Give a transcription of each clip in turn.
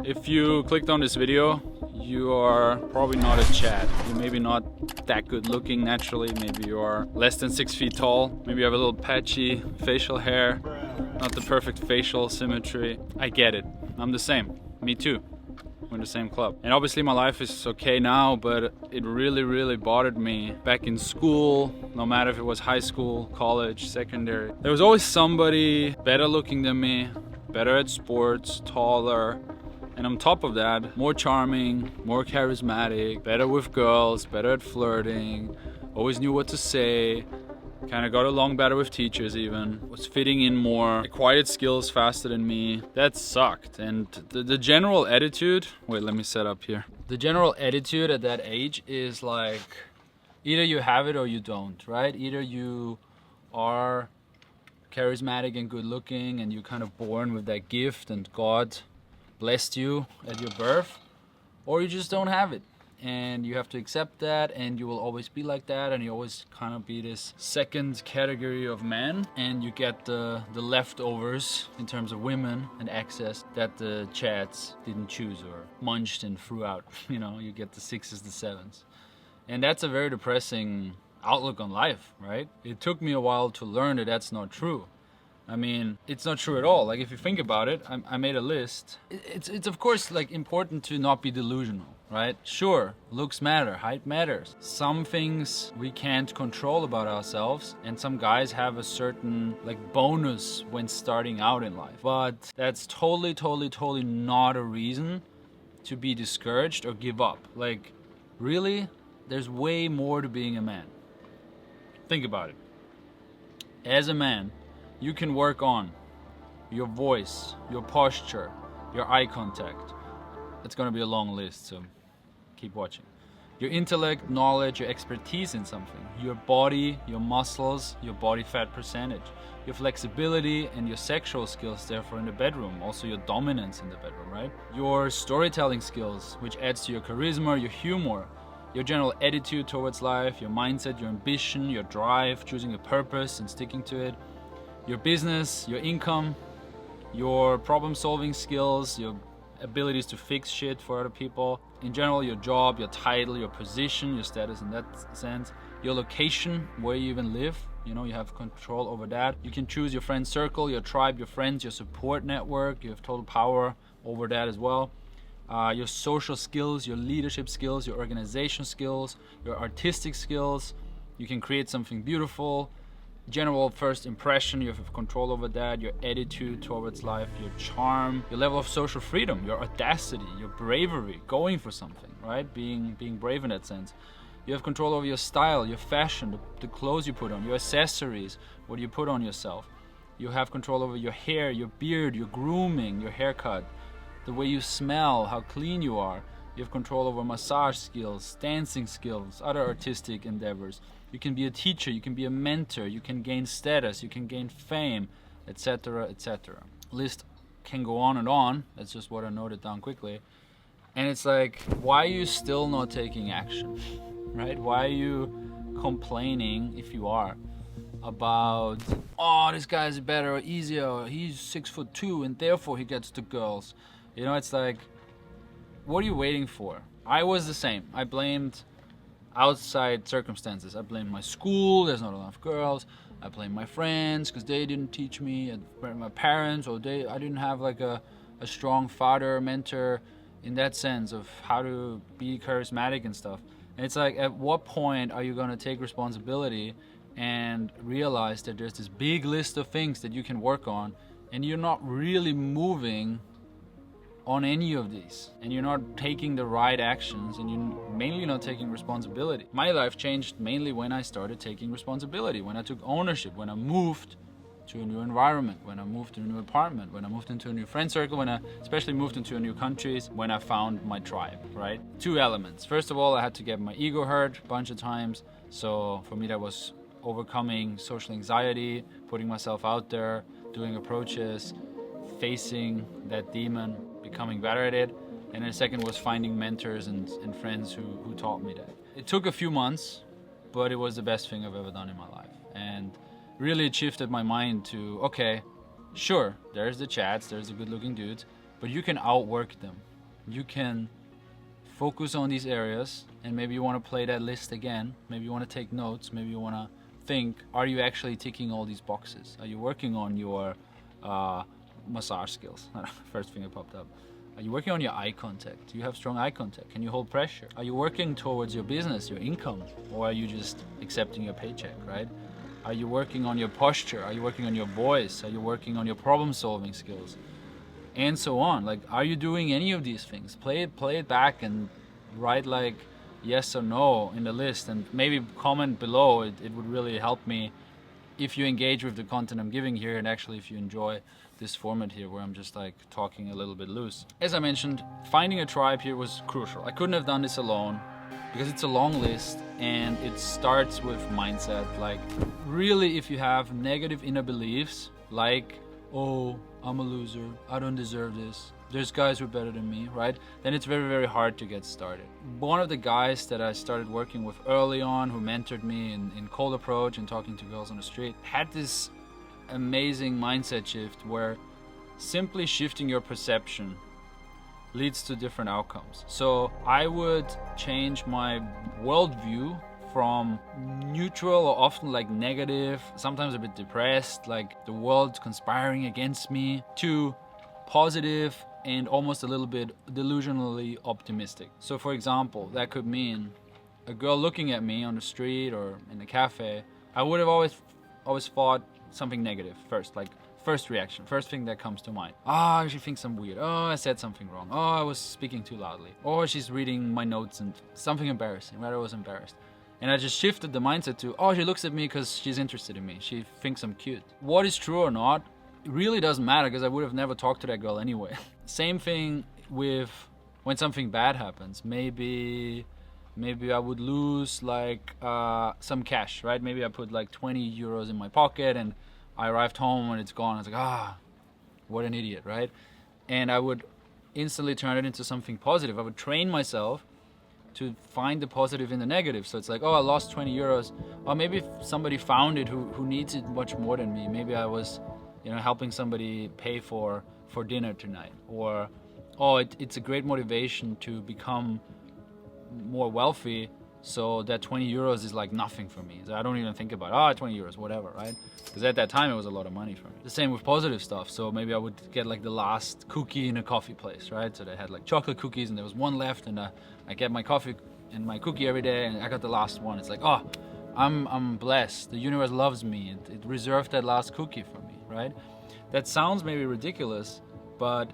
If you clicked on this video, you are probably not a Chad. You're maybe not that good looking naturally. Maybe you are less than 6 feet tall. Maybe you have a little patchy facial hair, not the perfect facial symmetry. I get it. I'm the same. Me too. We're in the same club. And obviously my life is okay now, but it really bothered me back in school, no matter if it was high school, college, secondary. There was always somebody better looking than me, better at sports, taller, and on top of that, more charming, more charismatic, better with girls, better at flirting, always knew what to say, kind of got along better with teachers even, was fitting in more, acquired skills faster than me. That sucked. And the general attitude, wait, let me set up here. The general attitude at that age is like, either you have it or you don't, right? Either you are charismatic and good looking and you're kind of born with that gift and God blessed you at your birth, or you just don't have it. And you have to accept that, and you will always be like that, and you always kind of be this second category of man, and you get the leftovers in terms of women and access that the Chads didn't choose or munched and threw out. You know, you get the 6s, the 7s. And that's a very depressing outlook on life, right? It took me a while to learn that that's not true. I mean, it's not true at all. Like, if you think about it, I made a list. It's of course like important to not be delusional, right? Sure, looks matter, height matters. Some things we can't control about ourselves, and some guys have a certain like bonus when starting out in life. But that's totally not a reason to be discouraged or give up. Like, really, there's way more to being a man. Think about it. As a man, you can work on your voice, your posture, your eye contact. It's gonna be a long list, so keep watching. Your intellect, knowledge, your expertise in something, your body, your muscles, your body fat percentage, your flexibility and your sexual skills, therefore in the bedroom, also your dominance in the bedroom, right? Your storytelling skills, which adds to your charisma, your humor, your general attitude towards life, your mindset, your ambition, your drive, choosing a purpose and sticking to it, your business, your income, your problem-solving skills, your abilities to fix shit for other people, in general, your job, your title, your position, your status in that sense, your location, where you even live, you know, you have control over that. You can choose your friend circle, your tribe, your friends, your support network, you have total power over that as well. Your social skills, your leadership skills, your organization skills, your artistic skills, you can create something beautiful. General first impression, you have control over that, your attitude towards life, your charm, your level of social freedom, your audacity, your bravery, going for something, right? Being brave in that sense. You have control over your style, your fashion, the clothes you put on, your accessories, what you put on yourself. You have control over your hair, your beard, your grooming, your haircut, the way you smell, how clean you are. You have control over massage skills, dancing skills, other artistic endeavors. You can be a teacher, you can be a mentor, you can gain status, you can gain fame, etc., etc. List can go on and on. That's just what I noted down quickly. And it's like, why are you still not taking action, right? Why are you complaining, if you are, about, oh, this guy's better or easier, or he's 6'2" and therefore he gets the girls. You know, it's like, what are you waiting for? I was the same. I blamed outside circumstances. I blamed my school, there's not enough girls. I blamed my friends because they didn't teach me, and my parents, or I didn't have like a strong father, mentor in that sense of how to be charismatic and stuff. And it's like, at what point are you going to take responsibility and realize that there's this big list of things that you can work on, and you're not really moving on any of these, and you're not taking the right actions, and you're mainly not taking responsibility. My life changed mainly when I started taking responsibility, when I took ownership, when I moved to a new environment, when I moved to a new apartment, when I moved into a new friend circle, when I especially moved into a new countries, when I found my tribe, right? 2 elements. First of all, I had to get my ego hurt a bunch of times. So for me, that was overcoming social anxiety, putting myself out there, doing approaches, facing that demon, becoming better at it. And then the second was finding mentors and friends who taught me that. It took a few months, but it was the best thing I've ever done in my life. And really it shifted my mind to, okay, sure, there's the Chads, there's the good looking dudes, but you can outwork them. you can focus on these areas, and maybe you want to play that list again. Maybe you want to take notes. Maybe you want to think, are you actually ticking all these boxes? Are you working on your massage skills? First thing that popped up. Are you working on your eye contact? Do you have strong eye contact? Can you hold pressure? Are you working towards your business, your income? Or are you just accepting your paycheck, right? Are you working on your posture? Are you working on your voice? Are you working on your problem solving skills? And so on. Like, are you doing any of these things? Play it back and write like yes or no in the list, and maybe comment below. It would really help me if you engage with the content I'm giving here, and actually if you enjoy this format here where I'm just like talking a little bit loose. As I mentioned, finding a tribe here was crucial. I couldn't have done this alone because it's a long list, and it starts with mindset. Like, really, if you have negative inner beliefs like, oh, I'm a loser, I don't deserve this, there's guys who are better than me, right? Then it's very, very hard to get started. One of the guys that I started working with early on, who mentored me in cold approach and talking to girls on the street, had this amazing mindset shift where simply shifting your perception leads to different outcomes. So I would change my worldview from neutral or often like negative, sometimes a bit depressed, like the world's conspiring against me, to positive and almost a little bit delusionally optimistic. So for example, that could mean a girl looking at me on the street or in a cafe. I would have always thought something negative first, like first reaction, first thing that comes to mind. Ah, she thinks I'm weird. Oh, I said something wrong. Oh, I was speaking too loudly. Or she's reading my notes and something embarrassing, right? I was embarrassed. And I just shifted the mindset to, oh, she looks at me because she's interested in me. She thinks I'm cute. What is true or not, it really doesn't matter, because I would have never talked to that girl anyway. Same thing with when something bad happens. Maybe I would lose like some cash, right? Maybe I put like 20 euros in my pocket and I arrived home and it's gone. I was like, what an idiot, right? And I would instantly turn it into something positive. I would train myself to find the positive in the negative. So it's like, oh, I lost 20 euros. Or maybe somebody found it who needs it much more than me. Maybe I was, helping somebody pay for dinner tonight. Or, oh, it's a great motivation to become more wealthy, so that 20 euros is like nothing for me. So I don't even think about 20 euros, whatever, right? Because at that time it was a lot of money for me. The same with positive stuff. So maybe I would get like the last cookie in a coffee place, right? So they had like chocolate cookies and there was one left, and I get my coffee and my cookie every day, and I got the last one. It's like, oh, I'm blessed. The universe loves me. It reserved that last cookie for me, right? That sounds maybe ridiculous, but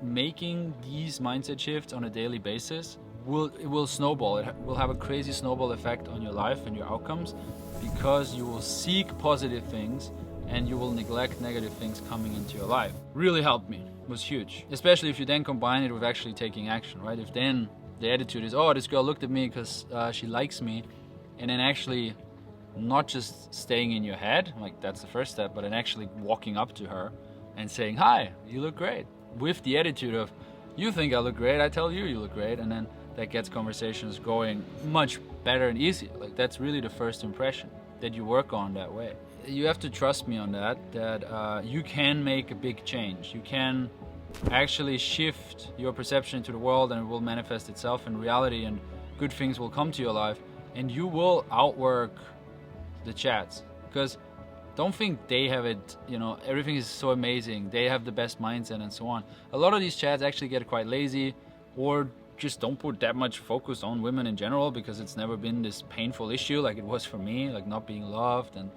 making these mindset shifts on a daily basis will snowball. It will have a crazy snowball effect on your life and your outcomes, because you will seek positive things and you will neglect negative things coming into your life. Really helped me. It was huge. Especially if you then combine it with actually taking action, right? If then the attitude is, oh, this girl looked at me because she likes me, and then actually not just staying in your head, like that's the first step, but then actually walking up to her and saying, hi, you look great. With the attitude of, you think I look great, I tell you look great, and then that gets conversations going much better and easier. Like, that's really the first impression that you work on that way. You have to trust me on that you can make a big change. You can actually shift your perception to the world, and it will manifest itself in reality, and good things will come to your life, and you will outwork the chats. Because don't think they have it, everything is so amazing, they have the best mindset and so on. A lot of these chats actually get quite lazy, or just don't put that much focus on women in general, because it's never been this painful issue like it was for me, like not being loved and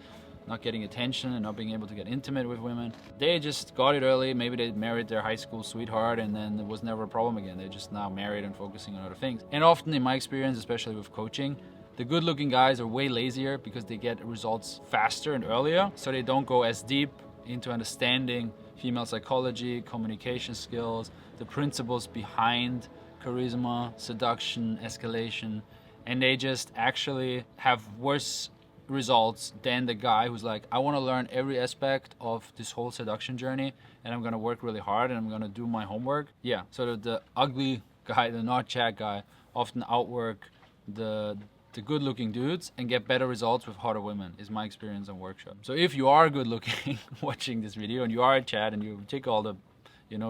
not getting attention and not being able to get intimate with women. They just got it early. Maybe they married their high school sweetheart and then it was never a problem again. They're just now married and focusing on other things. And often in my experience, especially with coaching, the good looking guys are way lazier because they get results faster and earlier, so they don't go as deep into understanding female psychology, communication skills, the principles behind charisma, seduction, escalation, and they just actually have worse results than the guy who's like, I want to learn every aspect of this whole seduction journey, and I'm going to work really hard and I'm going to do my homework. Yeah, so the ugly guy, the not chat guy, often outwork the good looking dudes and get better results with hotter women, is my experience on workshop. So if you are good looking watching this video and you are a chat and you tick all the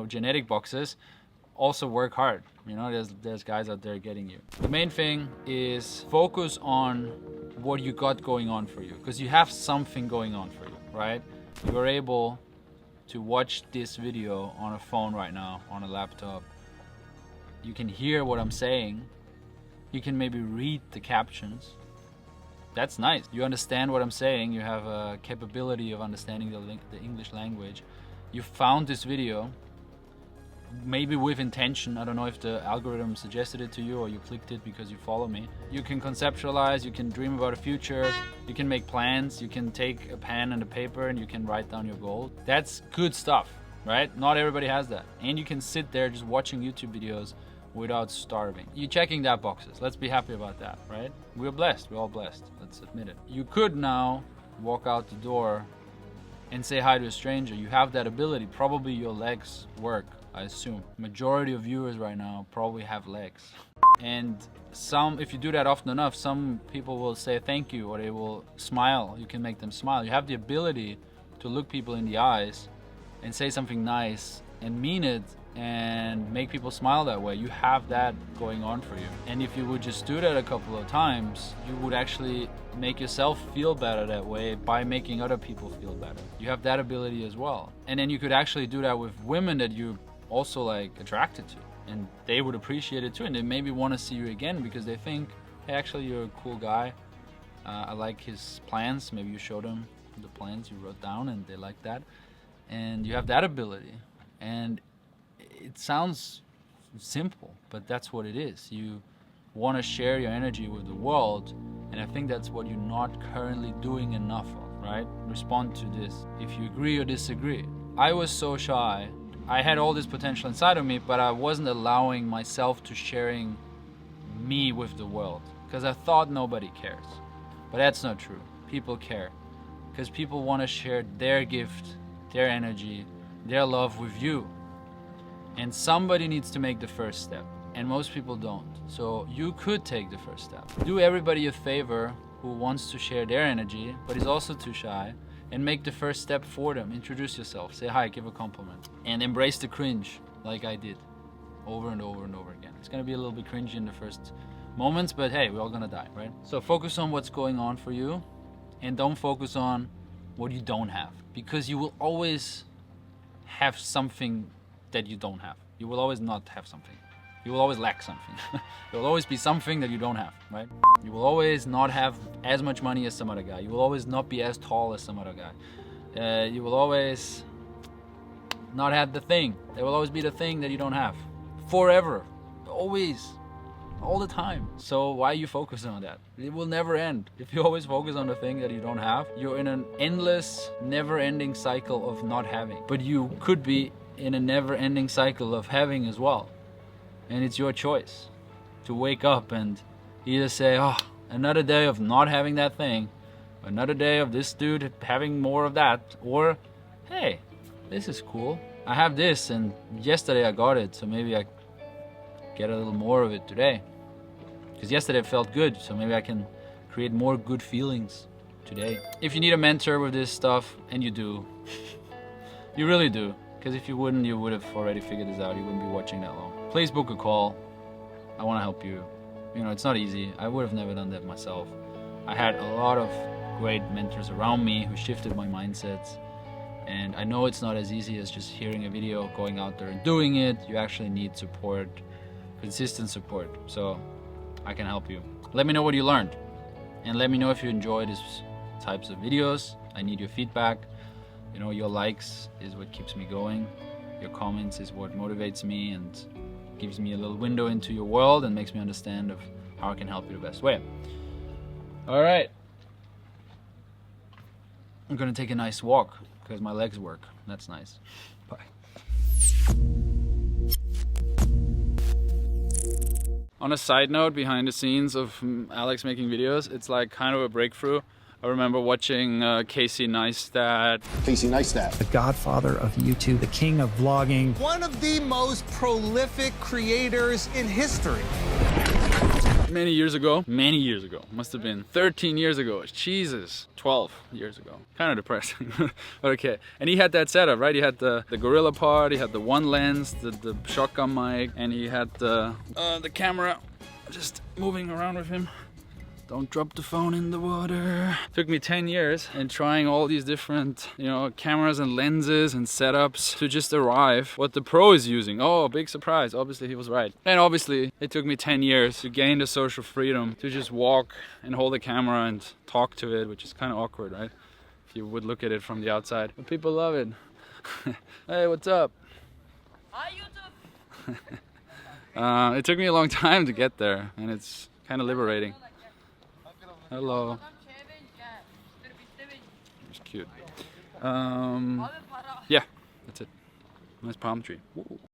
genetic boxes, also work hard. You know, there's guys out there getting you. The main thing is focus on what you got going on for you, because you have something going on for you, right? You're able to watch this video on a phone right now, on a laptop. You can hear what I'm saying. You can maybe read the captions. That's nice. You understand what I'm saying. You have a capability of understanding the English language. You found this video, maybe with intention. I don't know if the algorithm suggested it to you or you clicked it because you follow me. You can conceptualize, you can dream about a future, you can make plans, you can take a pen and a paper and you can write down your goals. That's good stuff, right? Not everybody has that. And you can sit there just watching YouTube videos without starving. You're checking that boxes. Let's be happy about that, right? We're blessed. We're all blessed. Let's admit it. You could now walk out the door and say hi to a stranger. You have that ability. Probably your legs work, I assume. Majority of viewers right now probably have legs. And if you do that often enough, some people will say thank you or they will smile. You can make them smile. You have the ability to look people in the eyes and say something nice and mean it and make people smile that way. You have that going on for you. And if you would just do that a couple of times, you would actually make yourself feel better that way by making other people feel better. You have that ability as well. And then you could actually do that with women that you also like attracted to, and they would appreciate it too, and they maybe want to see you again because they think, hey, actually you're a cool guy. I like his plans. Maybe you showed them the plans you wrote down and they like that. And you have that ability. And it sounds simple, but that's what it is. You want to share your energy with the world, and I think that's what you're not currently doing enough of, right? Respond to this if you agree or disagree. I was so shy. I had all this potential inside of me, but I wasn't allowing myself to sharing me with the world because I thought nobody cares. But that's not true. People care because people want to share their gift, their energy, their love with you. And somebody needs to make the first step, and most people don't. So you could take the first step. Do everybody a favor who wants to share their energy, but is also too shy, and make the first step for them. Introduce yourself, say hi, give a compliment, and embrace the cringe like I did over and over and over again. It's gonna be a little bit cringy in the first moments, but hey, we're all gonna die, right? So focus on what's going on for you, and don't focus on what you don't have, because you will always have something that you don't have. You will always not have something. You will always lack something. There will always be something that you don't have, right? You will always not have as much money as some other guy. You will always not be as tall as some other guy. You will always not have the thing. There will always be the thing that you don't have. Forever. Always. All the time. So why you focus on that? It will never end. If you always focus on the thing that you don't have, you're in an endless, never-ending cycle of not having. But you could be in a never-ending cycle of having as well. And it's your choice to wake up and either say, oh, another day of not having that thing, another day of this dude having more of that, or hey, this is cool. I have this and yesterday I got it, so maybe I get a little more of it today. Because yesterday it felt good, so maybe I can create more good feelings today. If you need a mentor with this stuff, and you do, you really do. Because if you wouldn't, you would have already figured this out. You wouldn't be watching that long. Please book a call. I want to help you. You know, it's not easy. I would have never done that myself. I had a lot of great mentors around me who shifted my mindsets. And I know it's not as easy as just hearing a video, going out there and doing it. You actually need support, consistent support. So I can help you. Let me know what you learned. And let me know if you enjoy these types of videos. I need your feedback. You know, your likes is what keeps me going. Your comments is what motivates me and gives me a little window into your world and makes me understand of how I can help you the best way. All right. I'm gonna take a nice walk because my legs work. That's nice. Bye. On a side note, behind the scenes of Alex making videos, it's like kind of a breakthrough. I remember watching Casey Neistat. Casey Neistat. The godfather of YouTube, the king of vlogging. One of the most prolific creators in history. many years ago. Many years ago. Must have been 13 years ago. Jesus. 12 years ago. Kind of depressing. But okay. And he had that setup, right? He had the gorilla pod, he had the one lens, the shotgun mic, and he had the camera just moving around with him. Don't drop the phone in the water. Took me 10 years and trying all these different, cameras and lenses and setups to just arrive what the pro is using. Oh, big surprise. Obviously he was right. And obviously it took me 10 years to gain the social freedom to just walk and hold the camera and talk to it, which is kind of awkward, right? If you would look at it from the outside. But people love it. Hey, what's up? Hi, YouTube. It took me a long time to get there, and it's kind of liberating. Hello. It's cute. Yeah, that's it. Nice palm tree. Whoa.